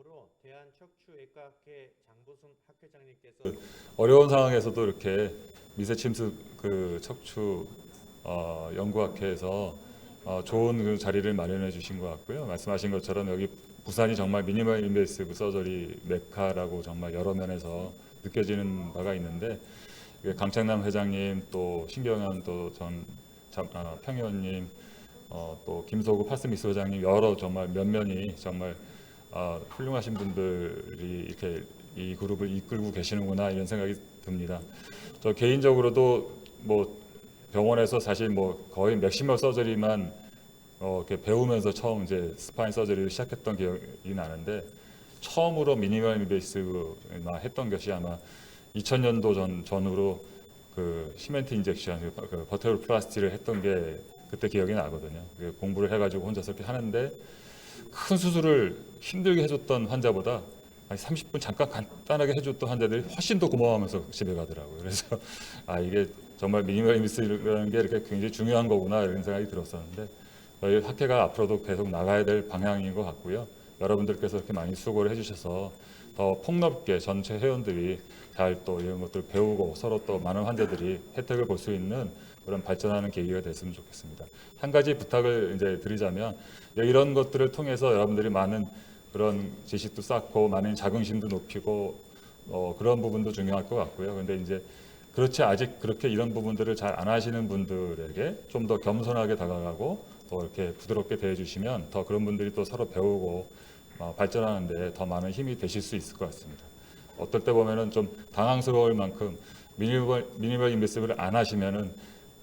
다음으로 대한척추외과학회 장보승 학회장님께서 어려운 상황에서도 이렇게 미세 침습 그 척추 연구학회에서 좋은 그 자리를 마련해 주신 것 같고요. 말씀하신 것처럼 여기 부산이 정말 미니멀 인베이시브 서저리 메카라고 정말 여러 면에서 느껴지는 바가 있는데 강창남 회장님 또 신경환 또전 평의원님 또 김소구 파스믹스 회장님 여러 정말 면면이 정말 훌륭하신 분들이 이렇게 이 그룹을 이끌고 계시는구나 이런 생각이 듭니다. 저 개인적으로도 뭐 병원에서 사실 뭐 거의 맥시멀 서저리만 이렇게 배우면서 처음 이제 스파인 서저리를 시작했던 기억이 나는데 처음으로 미니멀 인베이시브나 했던 것이 아마 2000년도 전후로 그 시멘트 인젝션, 그 버테블 플라스티를 했던 게 그때 기억이 나거든요. 공부를 해가지고 혼자서 이렇게 하는데 큰 수술을 힘들게 해줬던 환자보다 30분 잠깐 간단하게 해줬던 환자들이 훨씬 더 고마워하면서 집에 가더라고요. 그래서 이게 정말 미니멀리스트라는 게 이렇게 굉장히 중요한 거구나 이런 생각이 들었었는데 저희 학회가 앞으로도 계속 나가야 될 방향인 것 같고요. 여러분들께서 이렇게 많이 수고를 해주셔서 더 폭넓게 전체 회원들이 잘 또 이런 것들을 배우고 서로 또 많은 환자들이 혜택을 볼 수 있는 그런 발전하는 계기가 됐으면 좋겠습니다. 한 가지 부탁을 이제 드리자면 이런 것들을 통해서 여러분들이 많은 그런 지식도 쌓고 많은 자긍심도 높이고 그런 부분도 중요할 것 같고요. 근데 이제 그렇지 아직 그렇게 이런 부분들을 잘 안 하시는 분들에게 좀 더 겸손하게 다가가고 또 이렇게 부드럽게 대해주시면 더 그런 분들이 또 서로 배우고 발전하는데 더 많은 힘이 되실 수 있을 것 같습니다. 어떨 때 보면은 좀 당황스러울 만큼 미니멀 인베스트를 안 하시면은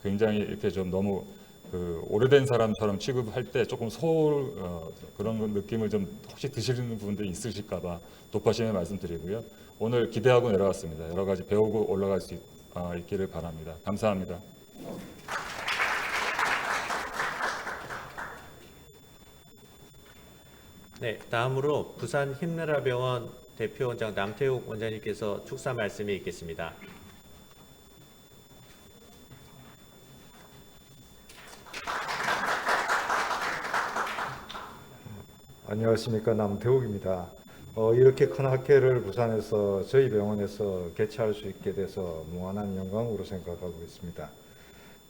굉장히 이렇게 좀 너무 그 오래된 사람처럼 취급할 때 조금 그런 느낌을 좀 혹시 드시는 분들이 있으실까봐 높아심에 말씀드리고요. 오늘 기대하고 내려왔습니다. 여러 가지 배우고 올라갈 수 있기를 바랍니다. 감사합니다. 네, 다음으로 부산 힘내라 병원 대표원장 남태욱 원장님께서 축사 말씀이 있겠습니다. 안녕하십니까, 남태욱입니다. 이렇게 큰 학회를 부산에서 저희 병원에서 개최할 수 있게 돼서 무한한 영광으로 생각하고 있습니다.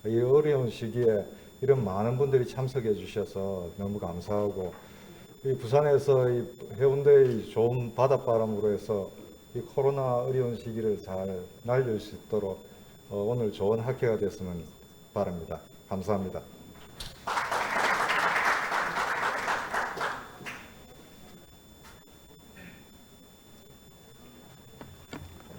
이 어려운 시기에 이런 많은 분들이 참석해 주셔서 너무 감사하고 이 부산에서 이 해운대의 좋은 바닷바람으로 해서 이 코로나 어려운 시기를 잘 날릴 수 있도록 오늘 좋은 학회가 됐으면 바랍니다. 감사합니다.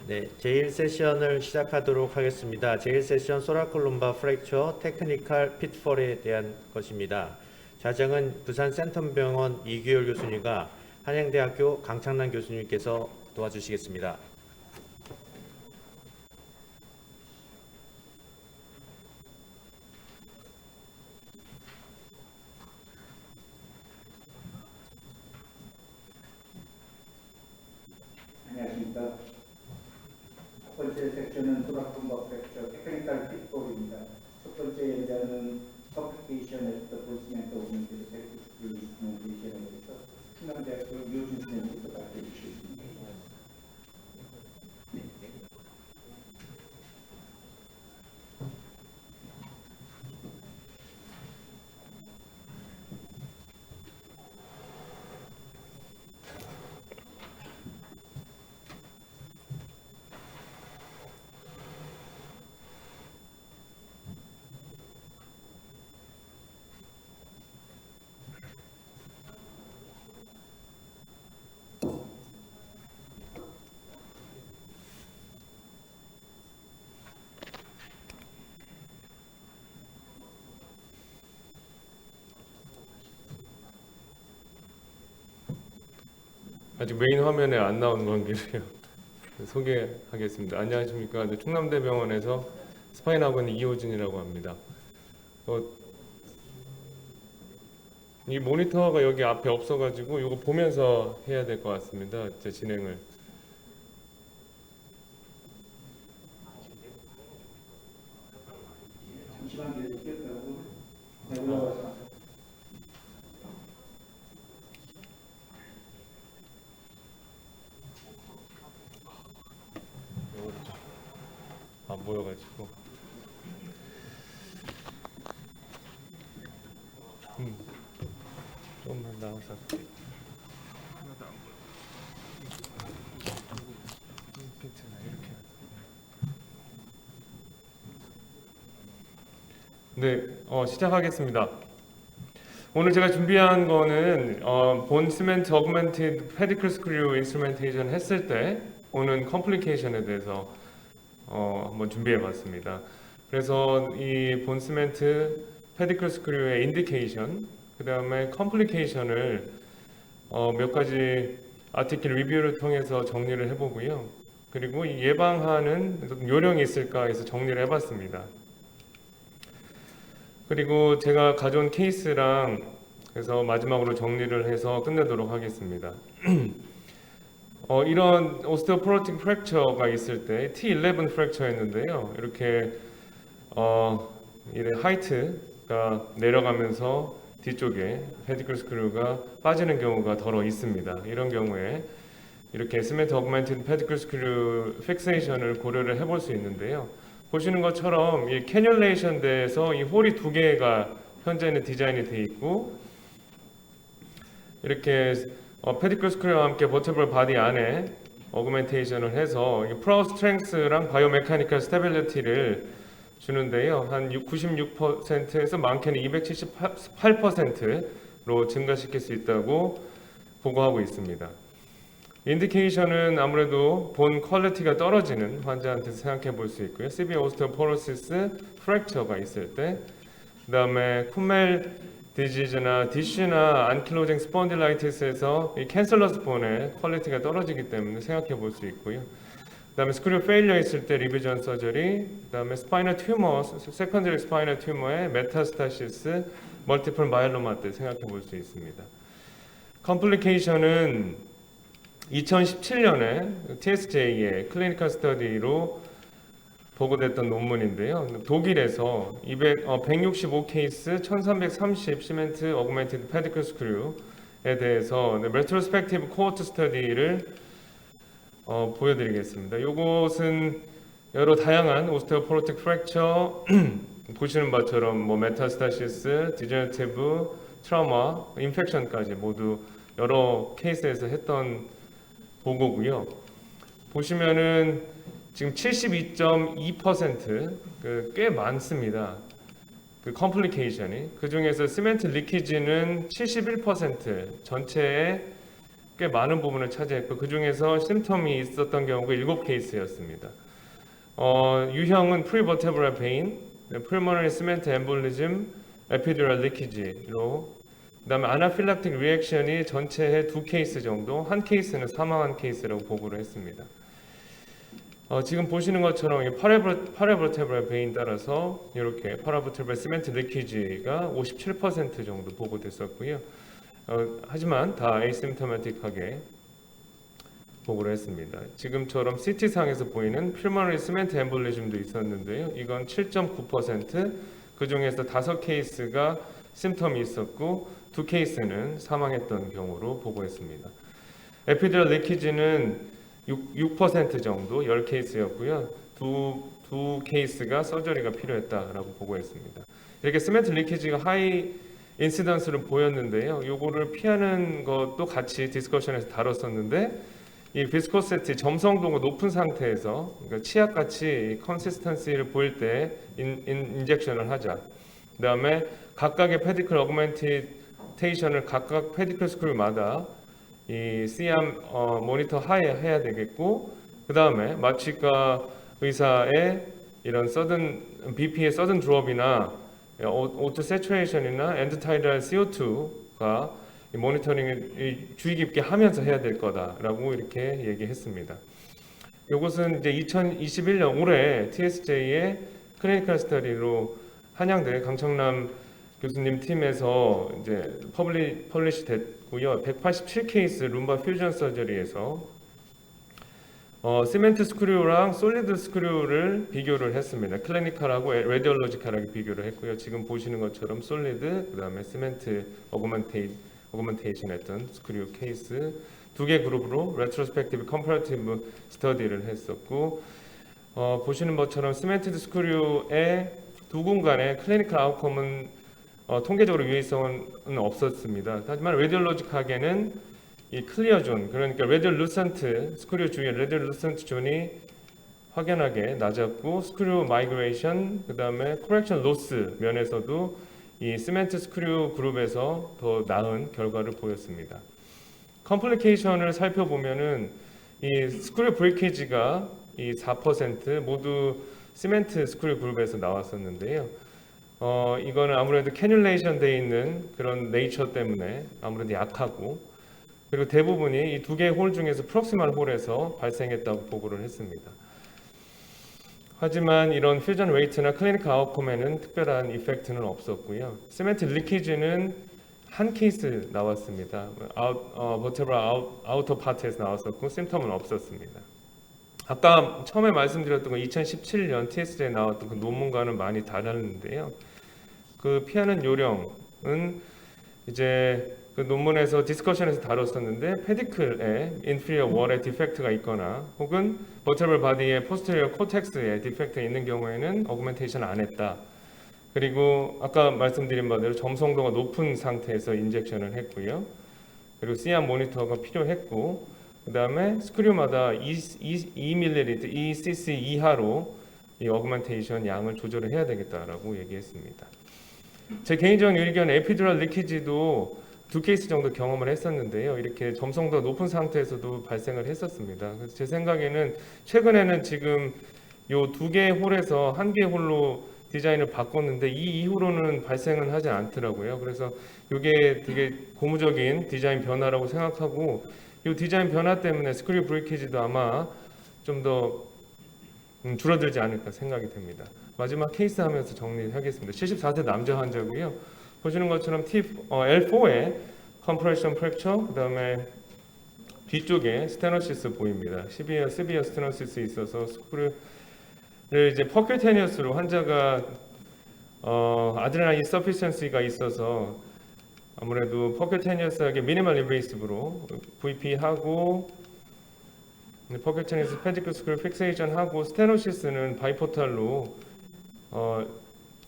네, 제1세션을 시작하도록 하겠습니다. 제1세션 소라콜lumbar 프랙처 테크니컬 pitfall에 대한 것입니다. 자정은 부산 센텀병원 이규열 교수님과 한양대학교 강창남 교수님께서 도와주시겠습니다. 안녕하십니까. 첫 번째 섹션은 소라콜lumbar 프랙처 테크니컬 핏볼입니다. 첫 번째 연자는 complication at the placement of defective instrumentation 에서 충남대학교 유진 선생님께서 발표해 주시겠습니다. 아직 메인 화면에 안 나오는 관계로요. 소개하겠습니다. 안녕하십니까. 충남대병원에서 스파인학원 이호준이라고 합니다. 이 모니터가 여기 앞에 없어가지고 이거 보면서 해야 될 것 같습니다. 제 진행을. 잠시만 기다리시겠다고. 네, 올라가서. 모여가지고 조금만 나와서 괜찮아 이렇게. 네, 시작하겠습니다. 오늘 제가 준비한 거는 본 시멘트 어그멘티드 페디클 스크류 인스트루멘테이션 했을 때 오는 컴플리케이션에 대해서 한번 준비해봤습니다. 그래서 이 본 시멘트 페디클 스크류의 인디케이션, 그 다음에 컴플리케이션을 몇 가지 아티클 리뷰를 통해서 정리를 해보고요. 그리고 이 예방하는 요령이 있을까 해서 정리를 해봤습니다. 그리고 제가 가져온 케이스랑 그래서 마지막으로 정리를 해서 끝내도록 하겠습니다. 이런 오스테오포로틱 프랙처가 있을 때 T11 프랙처였는데요. 이렇게 하이트가 내려가면서 뒤쪽에 페디클 스크류가 빠지는 경우가 더러 있습니다. 이런 경우에 이렇게 시멘트 어그멘티드 페디클 스크류 픽세이션을 고려를 해볼 수 있는데요. 보시는 것처럼 이 캐뉼레이션 대에서 이 홀이 두 개가 현재는 디자인이 되어 있고 이렇게 페디클 스크류와 함께 버티블 바디 안에 어그멘테이션을 해서 프라우 스트렝스랑 바이오메카니컬 스테빌리티를 주는데요. 한 96%에서 많게는 278%로 증가시킬 수 있다고 보고하고 있습니다. 인디케이션은 아무래도 본 퀄리티가 떨어지는 환자한테 생각해 볼 수 있고요. 시비어 오스테오포로시스 프랙처가 있을 때, 그다음에 쿠멜 디지즈나 디쉬나 안킬로징 스폰딜라이티스에서 이 캔슬러스 본의 퀄리티가 떨어지기 때문에 생각해 볼 수 있고요. 그다음에 스크류 페일리어 있을 때 리비전 서저리, 그다음에 스파이널 튜머, 세컨더리 스파이널 튜머의 메타스타시스, 멀티플 마이로마 때 생각해 볼 수 있습니다. 컴플리케이션은 2017년에 TSJ의 클리니컬 스터디로 보고됐던 논문인데요. 독일에서 165 케이스 1330 시멘트 어그멘티드 페디클 스크류에 대해서 레트로스펙티브 코호트 스터디를 보여드리겠습니다. 이것은 여러 다양한 오스테오포로틱 프랙처 보시는 바처럼 뭐 메타스타시스, 디제너티브, 트라우마, 인펙션까지 모두 여러 케이스에서 했던 보고고요. 보시면은 지금 72.2% 꽤 많습니다. 그 컴플리케이션이 그 중에서 시멘트 리키지는 71% 전체의 꽤 많은 부분을 차지했고 그 중에서 심텀이 있었던 경우가 7케이스였습니다. 유형은 프리버테브럴 베인, pulmonary cement embolism, epidural leakage로 그다음에 아나필락틱 리액션이 전체의 2케이스 정도, 한 케이스는 사망한 케이스라고 보고를 했습니다. 지금 보시는 것처럼 이 파라버테브럴 베인 따라서 이렇게 파라버테브럴 시멘트 리키지가 57% 정도 보고됐었고요. 하지만 다 에이심토매틱하게 보고를 했습니다. 지금처럼 CT상에서 보이는 pulmonary cement embolism도 있었는데요. 이건 7.9%, 그 중에서 5케이스가 심텀이 있었고 2케이스는 사망했던 경우로 보고했습니다. 에피드럴 리키지는 6% 정도 10케이스였고요. 두 케이스가 서저리가 필요했다라고 보고했습니다. 이렇게 시멘트 리키지가 하이 인시던스를 보였는데요. 요거를 피하는 것도 같이 디스커션에서 다뤘었는데 이 비스코시티 점성도가 높은 상태에서 그러니까 치약같이 컨시스턴시를 보일 때 인젝션을 하자. 그다음에 각각의 페디클 어그멘테이션을 각각 페디클 스크류마다 이 CM 모니터 하에 해야 되겠고 그다음에 마취과 의사의 이런 서든 BP의 서든 드롭이나 오토 세츄레이션이나 엔드타이달 CO2가 모니터링을 주의 깊게 하면서 해야 될 거다라고 이렇게 얘기했습니다. 이것은 이제 2021년 올해 TSJ의 클리니컬 스터디로 한양대 강청남 교수님 팀에서 이제 퍼블리시 됐고요. 187케이스 룸바 퓨전 서저리에서 시멘트 스크류랑 솔리드 스크류를 비교를 했습니다. 클리니컬하고 레디올로지컬하게 비교를 했고요. 지금 보시는 것처럼 솔리드, 그다음에 시멘트 어그멘테이션 했던 스크류 케이스 2개 그룹으로 레트로스펙티브 컴퍼레이티브 스터디를 했었고 보시는 것처럼 시멘티드 스크류의 두 공간의 클리니컬 아웃컴은 통계적으로 유의성은 없었습니다. 하지만 레디올로직하게는 이 클리어 존, 그러니까 레디올루센트 스크류 주위의 레디올루센트 존이 확연하게 낮았고, 스크류 마이그레이션, 그 다음에 코렉션 로스 면에서도 이 시멘트 스크류 그룹에서 더 나은 결과를 보였습니다. 컴플리케이션을 살펴보면은 이 스크류 브레이키지가 이 4% 모두 시멘트 스크류 그룹에서 나왔었는데요. 이거는 아무래도 캐뉼레이션 돼 있는 그런 네이처 때문에 아무래도 약하고, 그리고 대부분이 이 두 개의 홀 중에서 프록시멀 홀에서 발생했다고 보고를 했습니다. 하지만 이런 퓨전 레이트나 클리니컬 아웃컴에는 특별한 이펙트는 없었고요. 시멘트 리키지는 한 케이스 나왔습니다. 버테브라 아우터 파트에서 나왔었고 심텀은 없었습니다. 아까 처음에 말씀드렸던 건 2017년 TSJ에 나왔던 그 논문과는 많이 다르는데요. 그 피하는 요령은 이제 그 논문에서 디스커션에서 다뤘었는데, 페디클에 인피리어 월에 디펙트가 있거나 혹은 버테블 바디의 포스테리어 코텍스에 디펙트가 있는 경우에는 어그멘테이션 안 했다. 그리고 아까 말씀드린 바대로 점성도가 높은 상태에서 인젝션을 했고요. 그리고 C암 모니터가 필요했고, 그 다음에 스크류마다 2ml, 2cc 이하로 이 어그멘테이션 양을 조절을 해야 되겠다라고 얘기했습니다. 제 개인적인 의견, 에피듀랄 리키지도 2케이스 정도 경험을 했었는데요. 이렇게 점성도가 높은 상태에서도 발생을 했었습니다. 그래서 제 생각에는 최근에는 지금 요 2개의 홀에서 1개의 홀로 디자인을 바꿨는데 이 이후로는 발생은 하지 않더라고요. 그래서 이게 되게 고무적인 디자인 변화라고 생각하고, 이 디자인 변화 때문에 스크류 브레이키지도 아마 좀 더 줄어들지 않을까 생각이 됩니다. 마지막 케이스 하면서 정리하겠습니다. 74세 남자 환자고요. 보시는 것처럼 L4에 컴프레션 프랙처, 그 다음에 뒤쪽에 스테노시스 보입니다. 시비어 스테노시스 있어서 스크류를 이제 퍼큐테니어스로 환자가 아드레날린 서피션시가 있어서 아무래도 퍼큐테니어스하게 미니멀 인베이시브로 VP하고, 퍼큐테니어스 페디클 스크류 픽세이션 하고, 스테노시스는 바이포탈로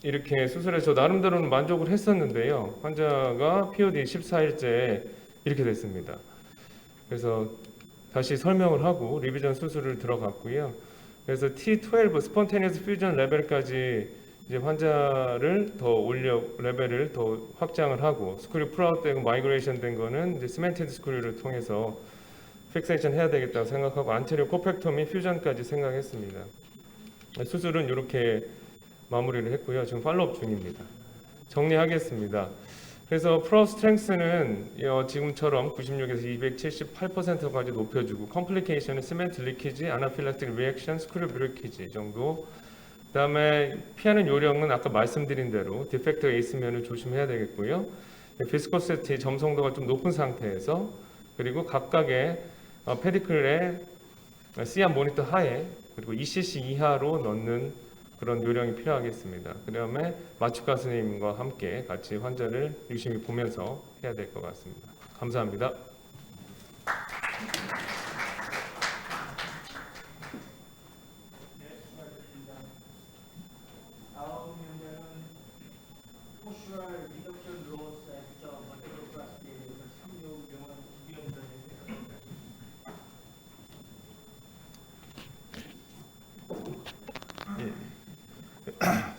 이렇게 수술해서 나름대로는 만족을 했었는데요. 환자가 POD 14일째 이렇게 됐습니다. 그래서 다시 설명을 하고 리비전 수술을 들어갔고요. 그래서 T12 스폰테니어스 퓨전 레벨까지 이제 환자를 더 레벨을 더 확장을 하고, 스크류 풀아웃되고 마이그레이션 된 거는 이제 시멘티드 스크류를 통해서 픽세이션 해야 되겠다고 생각하고, 안테리어 코펙토미 퓨전까지 생각했습니다. 수술은 이렇게 마무리를 했고요. 지금 팔로업 중입니다. 정리하겠습니다. 그래서 프로 스트렝스는 지금처럼 96에서 278%까지 높여주고, 컴플리케이션은 시멘트 리키지, 아나필락틱 리액션, 스크류 브레이키지 정도. 그다음에 피하는 요령은 아까 말씀드린 대로 디펙트가 있으면 조심해야 되겠고요. 비스코시티 점성도가 좀 높은 상태에서, 그리고 각각의 페디클의 C암 모니터 하에 그리고 2cc 이하로 넣는 그런 요령이 필요하겠습니다. 그 다음에 마취과 선생님과 함께 같이 환자를 유심히 보면서 해야 될 것 같습니다. 감사합니다. 다음 현장은 포슈럴 리덕션 로스 액정 버테브로플라스티에 대해서 삼육병원 김병선 대표입니다.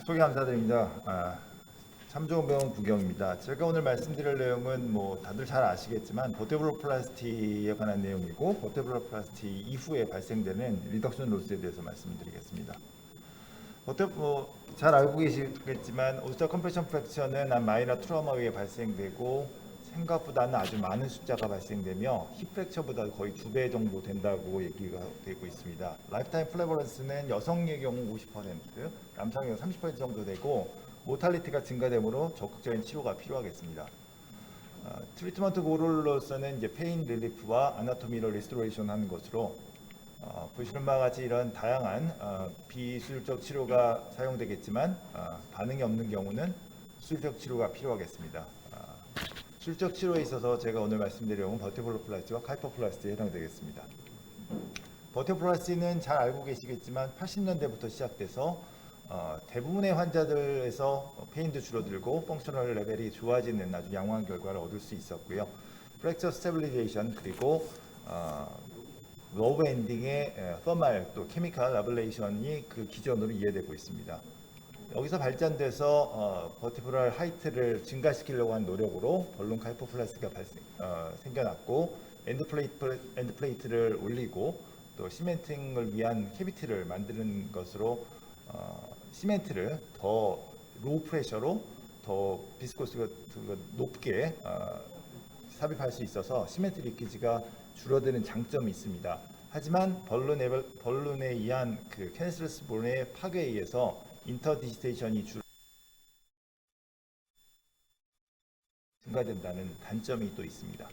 소개 감사드립니다. 삼종병원 구경입니다. 제가 오늘 말씀드릴 내용은 뭐 다들 잘 아시겠지만 버테브로플라스티에 관한 내용이고, 버테브로플라스티 이후에 발생되는 리덕션 로스에 대해서 말씀드리겠습니다. 잘 알고 계시겠지만 오스터 컴프레션 프랙처는 마이너 트라우마에 의해 발생되고, 생각보다는 아주 많은 숫자가 발생되며 힙 프랙처보다 거의 2배 정도 된다고 얘기가 되고 있습니다. 라이프타임 플레버런스는 여성의 경우 50%, 남성의 경우 30% 정도 되고, 모탈리티가 증가되므로 적극적인 치료가 필요하겠습니다. 트리트먼트 고를로서는 이제 페인 릴리프와 아나토미를 리스토레이션 하는 것으로 보시는 바와 같이 이런 다양한 비수술적 치료가 사용되겠지만, 반응이 없는 경우는 수술적 치료가 필요하겠습니다. 수술적 치료에 있어서 제가 오늘 말씀드릴 내용은 버티블로플라스티와 카이퍼플라스티에 해당되겠습니다. 버테플라스는 잘 알고 계시겠지만 80년대부터 시작돼서 대부분의 환자들에서 페인도 줄어들고 펑셔널 레벨이 좋아지는 아주 양호한 결과를 얻을 수 있었고요. 프랙처 스테빌리제이션 그리고 로브 엔딩의 서말 또 케미컬 아블레이션이 그 기존으로 이해되고 있습니다. 여기서 발전돼서 버티브럴 하이트를 증가시키려고 한 노력으로 벌룬 하이포플라스가 생겨났고 엔드플레이트를 올리고 또 시멘팅을 위한 캐비티를 만드는 것으로 시멘트를 더 로우 프레셔로 더 비스코스가 높게 삽입할 수 있어서 시멘트 리키지가 줄어드는 장점이 있습니다. 하지만 벌룬에 의한 그 캔슬러스 본의 파괴에 의해서 인터디지테이션이 증가된다는 단점이 또 있습니다.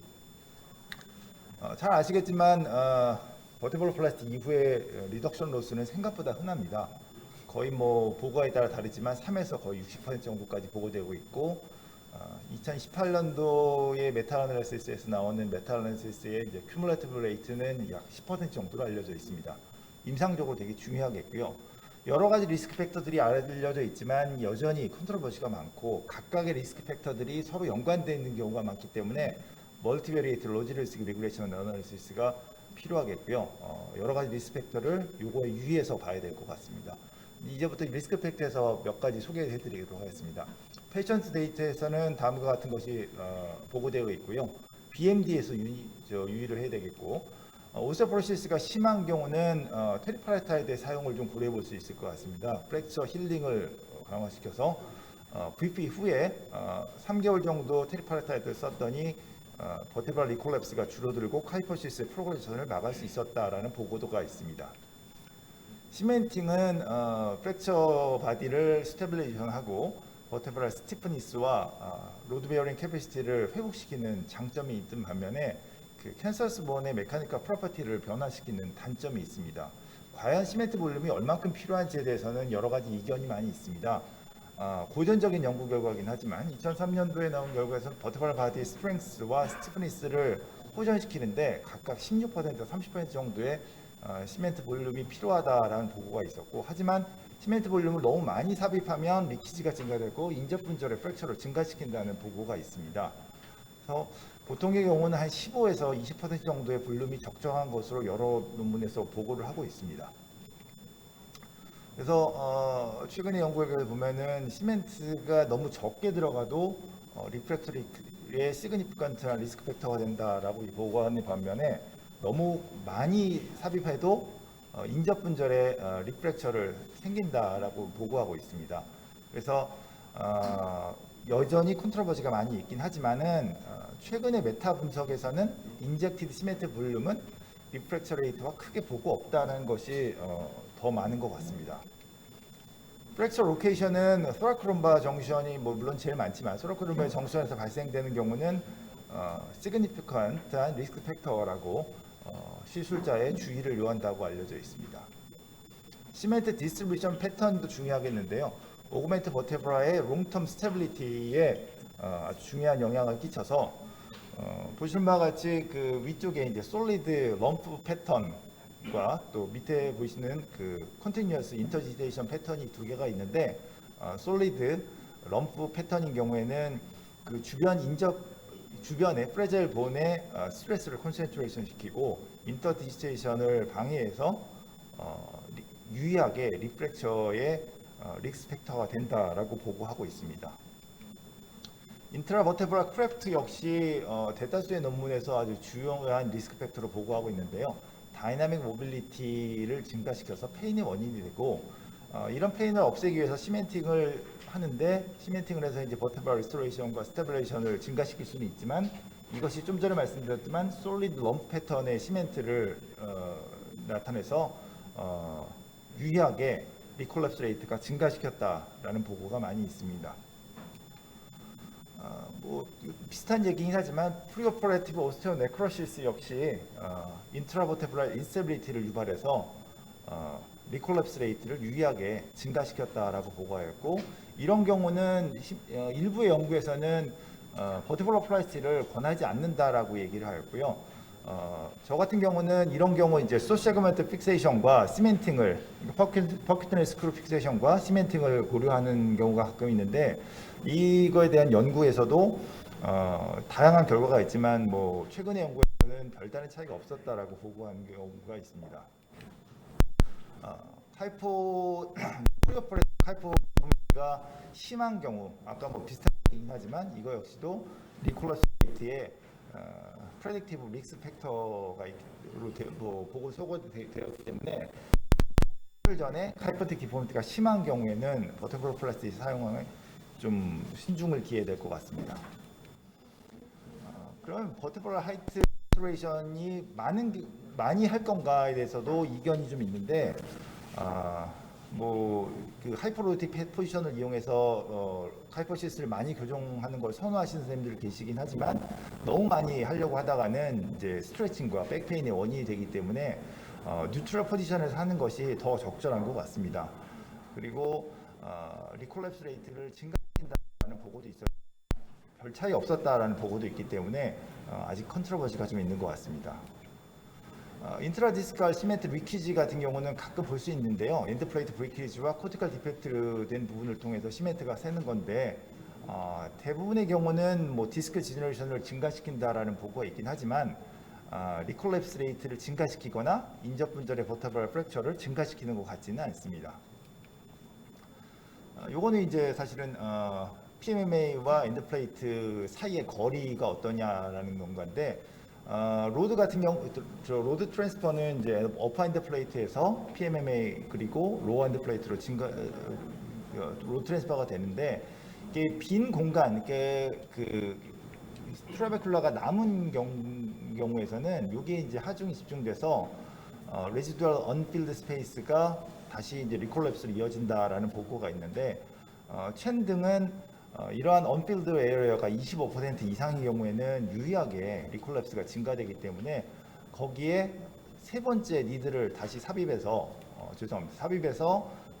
잘 아시겠지만 버티블러 플라스틱 이후의 리덕션 로스는 생각보다 흔합니다. 거의 뭐 보고에 따라 다르지만 3에서 거의 60% 정도까지 보고되고 있고 2018년도에 메타아나리시스에서 나오는 메타아나리시스의 이제 큐뮬레이티브 레이트는 약 10% 정도로 알려져 있습니다. 임상적으로 되게 중요하겠고요. 여러 가지 리스크 팩터들이 알려져 있지만 여전히 컨트로버시가 많고 각각의 리스크 팩터들이 서로 연관되어 있는 경우가 많기 때문에 멀티베리에이트 로지 리스크 리그레이션 어널리시스가 필요하겠고요. 여러 가지 리스크 팩터를 요거에 유의해서 봐야 될 것 같습니다. 이제부터 리스크 팩터에서 몇 가지 소개해 드리도록 하겠습니다. 페이션트 데이터에서는 다음과 같은 것이 보고되어 있고요. BMD에서 유의를 해야 되겠고 오스테오포로시스가 심한 경우는 테리파라타이드의 사용을 좀 고려해 볼 수 있을 것 같습니다. 프랙처 힐링을 강화시켜서 VP 후에 3개월 정도 테리파라타이드를 썼더니 버테브랄 리콜랩스가 줄어들고 카이퍼시스의 프로그레션을 막을 수 있었다라는 보고도가 있습니다. 시멘팅은 프랙처 바디를 스테빌레이션하고 버테브랄 스티프니스와 로드 베어링 캐패시티를 회복시키는 장점이 있던 반면에 그 캔서스 본의 메카니컬 프로퍼티를 변화시키는 단점이 있습니다. 과연 시멘트 볼륨이 얼만큼 필요한지에 대해서는 여러 가지 이견이 많이 있습니다. 고전적인 연구 결과이긴 하지만 2003년도에 나온 결과에서는 버티블 바디 스트렝스와 스티프니스를 호전시키는데 각각 16%, 30% 정도의 시멘트 볼륨이 필요하다라는 보고가 있었고, 하지만 시멘트 볼륨을 너무 많이 삽입하면 리키지가 증가되고 인접 분절의 프랙처를 증가시킨다는 보고가 있습니다. 그래서 보통의 경우는 한 15에서 20% 정도의 볼륨이 적정한 것으로 여러 논문에서 보고를 하고 있습니다. 그래서 최근의 연구 결과를 보면은 시멘트가 너무 적게 들어가도 리프랙터리의 시그니피컨트한 리스크 팩터가 된다라고 보고하는 반면에 너무 많이 삽입해도 인접 분절에 리프랙처를 생긴다라고 보고하고 있습니다. 그래서 여전히 컨트로버시가 많이 있긴 하지만은 최근의 메타 분석에서는 인젝티드 시멘트 볼륨은 리프랙처 레이트와 크게 보고 없다는 것이 더 많은 것 같습니다. 프랙처 로케이션은 소라크롬바 정션이 물론 제일 많지만 소라크롬바 정션에서 발생되는 경우는 시그니피컨트한 리스크 팩터라고 시술자의 주의를 요한다고 알려져 있습니다. 시멘트 디스트리뷰션 패턴도 중요하겠는데요. 오그멘트 버테브라의 롱텀 스테빌리티에 아주 중요한 영향을 끼쳐서 보시는 바와 같이 그 위쪽에 이제 솔리드 럼프 패턴과 또 밑에 보시는 그 컨티뉴어스 인터지테이션 패턴이 두 개가 있는데 솔리드 럼프 패턴인 경우에는 그 주변의 프레자일 본에 스트레스를 콘센트레이션 시키고 인터디지테이션을 방해해서 유의하게 리프랙처의 리스크 팩터가 된다라고 보고하고 있습니다. 인트라버테브랄 크래프트 역시 대다수의 논문에서 아주 중요한 리스크 팩터로 보고하고 있는데요. 다이나믹 모빌리티를 증가시켜서 페인의 원인이 되고 이런 페인을 없애기 위해서 시멘팅을 하는데 시멘팅을 해서 이제 버테브랄 리스토레이션과 스테빌레이션을 증가시킬 수는 있지만 이것이 좀 전에 말씀드렸지만 솔리드 럼프 패턴의 시멘트를 나타내서 유의하게 리콜랩스 레이트가 증가시켰다라는 보고가 많이 있습니다. 뭐 비슷한 얘기긴 하지만 프리오퍼레이티브 오스테오 네크로시스 역시 인트라버테브랄 인스테빌리티를 유발해서 리콜랩스 레이트를 유의하게 증가시켰다라고 보고하였고, 이런 경우는 일부의 연구에서는 버티블러 플라스틱을 권하지 않는다라고 얘기를 하였고요. 저 같은 경우는 이런 경우 이제 소세그먼트 픽세이션과 시멘팅을 퍼큐트널 스크루 픽세이션과 시멘팅을 고려하는 경우가 가끔 있는데 이거에 대한 연구에서도 다양한 결과가 있지만 뭐 최근의 연구에서는 별다른 차이가 없었다라고 보고한 경우가 있습니다. 하이포가 심한 경우 아까 뭐 비슷하긴 하지만 이거 역시도 리콜러스 레이트의 프레딕티브 믹스 팩터가 보고 소거되었기 때문에 전에 하이퍼틱 디포미티가 심한 경우에는 버터플로 플라스틱 사용에 좀 신중을 기해야 될 것 같습니다. 그럼 버터플로 하이트 레스토레이션이 많이 할 건가에 대해서도 이견이 좀 있는데 그 하이퍼로틱 포지션을 이용해서 하이퍼시스를 많이 교정하는 걸 선호하시는 선생님들 계시긴 하지만 너무 많이 하려고 하다가는 이제 스트레칭과 백페인의 원인이 되기 때문에 뉴트럴 포지션에서 하는 것이 더 적절한 것 같습니다. 그리고 리콜랩스 레이트를 증가시킨다는 보고도 있어요. 별 차이 없었다라는 보고도 있기 때문에 아직 컨트로버시가 좀 있는 것 같습니다. 인트라디스칼 시멘트 리키지 같은 경우는 가끔 볼 수 있는데요. 엔드플레이트 브레이키지와 코티칼 디펙트 된 부분을 통해서 시멘트가 새는 건데 대부분의 경우는 뭐 디스크 지너레이션을 증가시킨다라는 보고가 있긴 하지만 리콜랩스 레이트를 증가시키거나 인접분절의 버터블 프랙처를 증가시키는 것 같지는 않습니다. 요거는 이제 사실은 PMMA와 엔드플레이트 사이의 거리가 어떠냐라는 건가인데 로드 같은 경우 로드 트랜스퍼는 이제 어퍼 엔드 플레이트에서 PMMA 그리고 로어 엔드 플레이트로 로드 트랜스퍼가 되는데 이게 빈 공간 그 트라베큘라가 남은 경우에서는 이게 이제 하중이 집중돼서 레지두얼 언필드 스페이스가 다시 이제 리콜랩스로 이어진다라는 보고가 있는데 첸 등은 이러한 언필드 에어가 25% 이상의 경우에는 유의하게 리콜랩스가 증가되기 때문에 거기에 세 번째 니드를 다시 삽입해서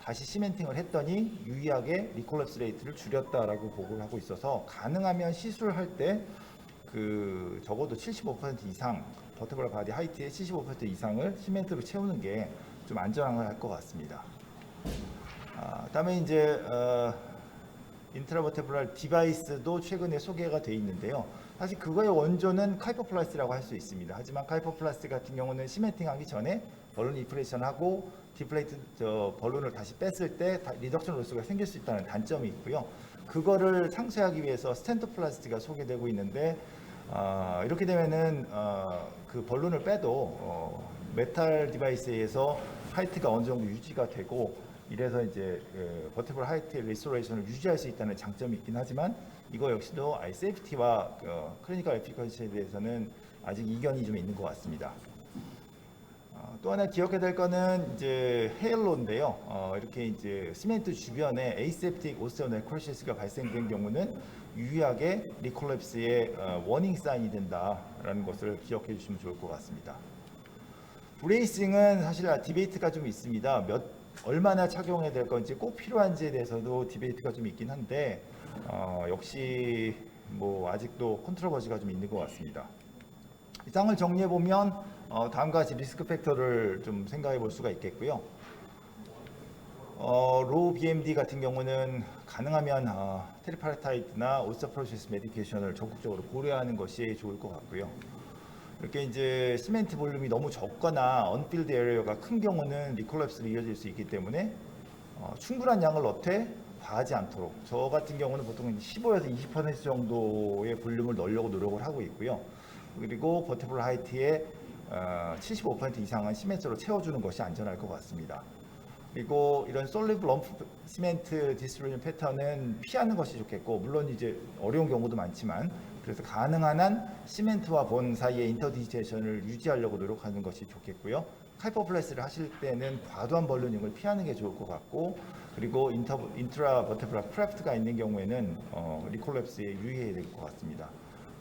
다시 시멘팅을 했더니 유의하게 리콜랩스 레이트를 줄였다라고 보고를 하고 있어서 가능하면 시술할 때 그 적어도 75% 이상 버터블 바디 하이트의 75% 이상을 시멘트로 채우는 게 좀 안전할 것 같습니다. 다음에 이제 인트라버테블랄 디바이스도 최근에 소개가 돼 있는데요. 사실 그거의 원조는 카이퍼플라스라고 할 수 있습니다. 하지만 카이퍼플라스 같은 경우는 시멘팅하기 전에 벌룬 인플레이션하고 디플레이트 벌룬을 다시 뺐을 때 리덕션 로스가 생길 수 있다는 단점이 있고요. 그거를 상쇄하기 위해서 스텐트 플라스티가 소개되고 있는데 이렇게 되면은 그 벌룬을 빼도 메탈 디바이스에서 하이트가 어느 정도 유지가 되고 이래서 이제 버티블 하이트 리스토레이션을 유지할 수 있다는 장점이 있긴 하지만 이거 역시도 아이 세이프티와 클리니컬 에피커시에 대해서는 아직 이견이 좀 있는 것 같습니다. 또 하나 기억해야 될 거는 이제 헤일로인데요. 이렇게 이제 시멘트 주변에 에이세프틱 오스테오네크로시스가 발생된 경우는 유의하게 리콜랩스의 워닝 사인이 된다라는 것을 기억해 주시면 좋을 것 같습니다. 브레이싱은 사실 디베이트가 좀 있습니다. 얼마나 착용해야 될 건지 꼭 필요한지에 대해서도 디베이트가 좀 있긴 한데 역시 뭐 아직도 컨트로버시가 좀 있는 것 같습니다. 이상을 정리해 보면 다음과 같이 리스크 팩터를 좀 생각해 볼 수가 있겠고요. 로우 BMD 같은 경우는 가능하면 테리파라타이트나 오스테오포로시스 메디케이션을 적극적으로 고려하는 것이 좋을 것 같고요. 이렇게 이제 시멘트 볼륨이 너무 적거나 언필드 에어가 큰 경우는 리콜랩스로 이어질 수 있기 때문에 충분한 양을 넣되 과하지 않도록 저 같은 경우는 보통 15에서 20% 정도의 볼륨을 넣으려고 노력을 하고 있고요. 그리고 버티블 하이트의 75% 이상은 시멘트로 채워주는 것이 안전할 것 같습니다. 그리고 이런 솔리드 럼프 시멘트 디스트리뷰션 패턴은 피하는 것이 좋겠고 물론 이제 어려운 경우도 많지만 그래서 가능한 한 시멘트와 본 사이의 인터디지테이션을 유지하려고 노력하는 것이 좋겠고요. 하이퍼플래스를 하실 때는 과도한 벌루닝을 피하는 게 좋을 것 같고 그리고 인트라 버테블라 크래프트가 있는 경우에는 리콜랩스에 유의해야 될 것 같습니다.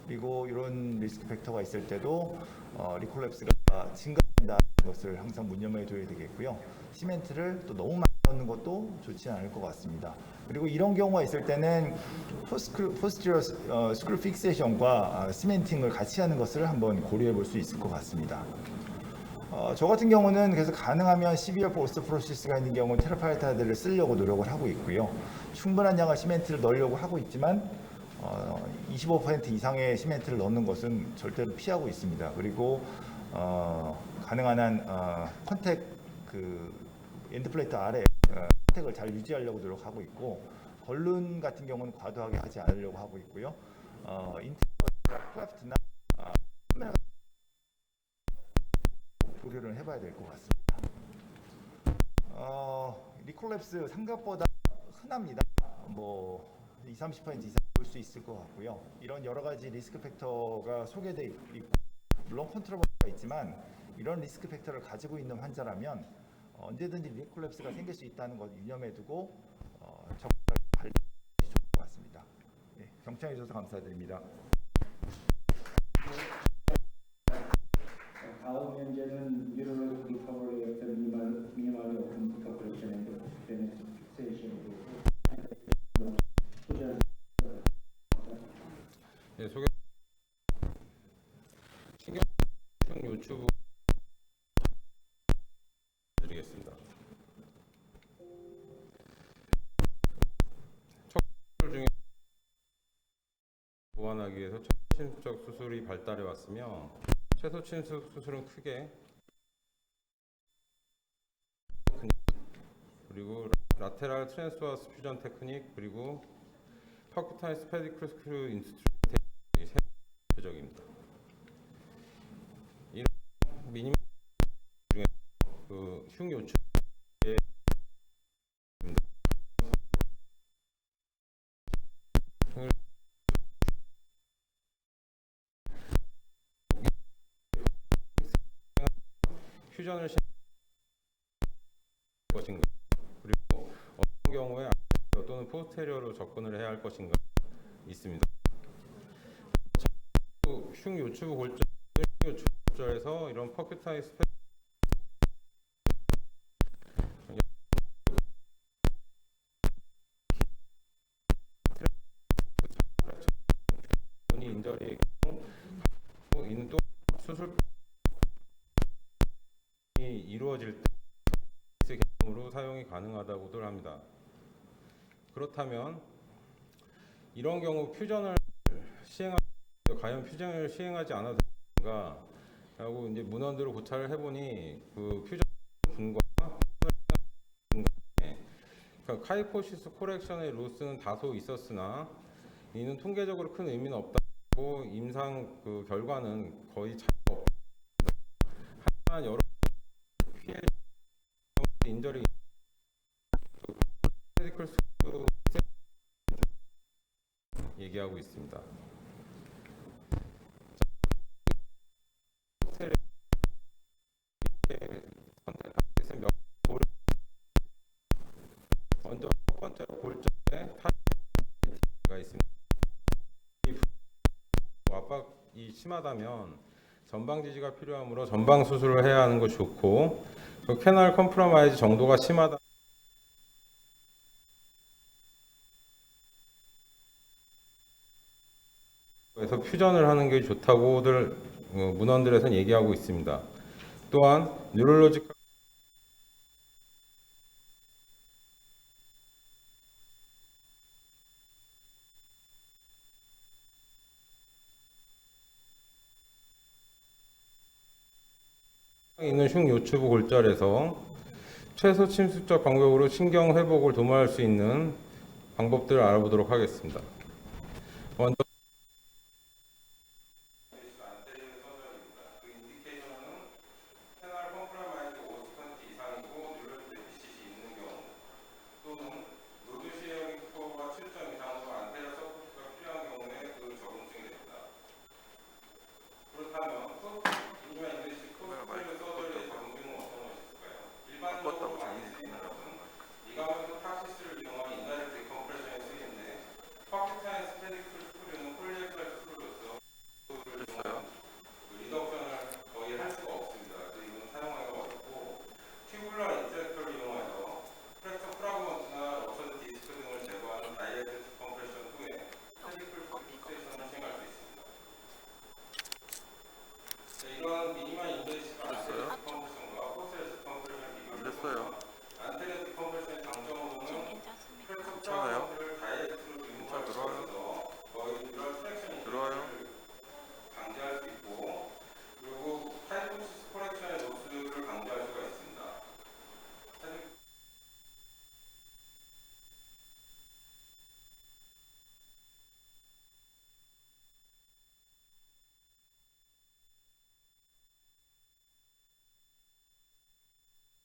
그리고 이런 리스크 팩터가 있을 때도 리콜랩스가 증가된다는 것을 항상 문념해 둬야 되겠고요. 시멘트를 또 너무 많이 넣는 것도 좋지 않을 것 같습니다. 그리고 이런 경우가 있을 때는 포스티리어 스크류 픽세이션과 시멘팅을 같이 하는 것을 한번 고려해 볼 수 있을 것 같습니다. 저 같은 경우는 그래서 가능하면 12월 포스트 프로세스가 있는 경우 테라파이타들을 쓰려고 노력을 하고 있고요. 충분한 양의 시멘트를 넣으려고 하고 있지만 25% 이상의 시멘트를 넣는 것은 절대로 피하고 있습니다. 그리고 가능한 한 컨택 엔드 플레이트 아래 컨택을 잘 유지하려고 노력하고 있고, 벌룬 같은 경우는 과도하게 하지 않으려고 하고 있고요. 인테리어 크래프트나 고려를 해봐야 될 것 같습니다. 리콜랩스 생각보다 흔합니다. 뭐 20-30% 이상 볼 수 있을 것 같고요. 이런 여러 가지 리스크 팩터가 소개돼 있고, 물론 컨트롤버가 있지만 이런 리스크 팩터를 가지고 있는 환자라면 언제든지 리콜랩스가 생길 수 있다는 것 유념해 두고 적절하게 관리하는 것이 좋을 것 같습니다. 네, 경청해 주셔서 감사드립니다. 다음 현재는 뉴럴로직 리커버리 어떤 미니멀 오픈 디커퍼레이션 앤드 픽세이션에 대해서 네, 소개. 신경 요추부 드리겠습니다. 척추 중에 보완하기 위해서 최소침습적 수술이 발달해 왔으며, 최소침습 수술은 크게 그리고 라테랄 트랜스버스 퓨전 테크닉, 그리고 퍼큐타이스 페디클 스크류 인스트루멘테이션이 세 대표적입니다. 이런 미니멀 중에 흉요추 퓨전을 것인가, 그리고 어떤 경우에 안테리어 또는 포스테리어로 접근을 해야 할 것인가 있습니다. 흉요추부 골절에서 이런 퍼큐타이스 인절의 경우 이는 또 수술 이루어질 때 개념으로 사용이 가능하다고들 합니다. 그렇다면 이런 경우 퓨전을 과연 퓨전을 시행하지 않아도 되는가 하고 이제 문헌들을 고찰을 해보니 그 퓨전 분과 그러니까 카이포시스 코렉션의 로스는 다소 있었으나 이는 통계적으로 큰 의미는 없다고, 임상 그 결과는 거의 차이가 없다. 하지만 여러 피해 인절이 메디컬 스쿨 얘기하고 있습니다. 먼저 첫 번째로 골절에 타이가 있습니다. 압박이 심하다면 전방 지지가 필요하므로 전방 수술을 해야 하는 것이 좋고, 그 캐널 컴프로마이즈 정도가 심하다. 그래서 퓨전을 하는 게 좋다고들 문헌들에서는 얘기하고 있습니다. 또한 뉴럴로지컬 있는 흉요추부 골절에서 최소 침습적 간격으로 신경 회복을 도모할 수 있는 방법들을 알아보도록 하겠습니다. 먼저